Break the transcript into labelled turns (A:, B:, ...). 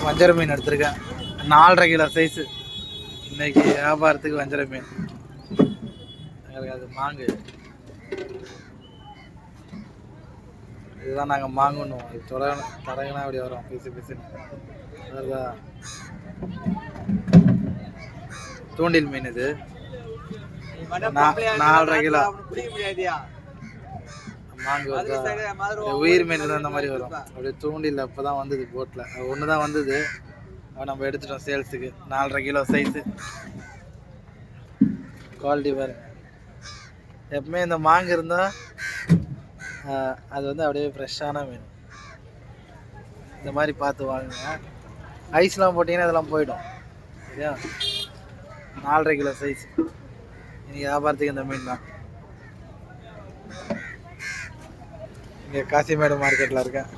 A: வஞ்சர மீன் எடுத்திருக்கேன் 4.5 kilo size. இன்னைக்கு வியாபாரத்துக்கு வஞ்சர மீன். அது மாங்கு, இதுதான் நாங்கள் மாங்கணும். இது தொடங்கினா அப்படி வரும் பிசு பிசுன்னு. அதுதான் தூண்டில் மீன். இது 4.5 கிலோ மாங்கு. உயிர் மீன் தான் அந்த மாதிரி வரும். அப்படியே தூண்டில் அப்போ தான் வந்தது போட்டில். ஒன்று தான் வந்தது, நம்ம எடுத்துட்டோம் சேல்ஸுக்கு. 4.5 கிலோ சைஸு. குவாலிட்டி பாருங்க. எப்பவுமே இந்த மாங்கு இருந்தால் அது வந்து அப்படியே ஃப்ரெஷ்ஷான மீன். இந்த மாதிரி பார்த்து வாங்குங்க. ஐஸ்லாம் போட்டிங்கன்னா இதெல்லாம் போயிடும். சரியா? 4.5 கிலோ சைஸ். இன்னைக்கு வியாபாரத்துக்கு இந்த மீன் தான். இங்கே காசிமேடு மார்க்கெட்டில் இருக்கேன்.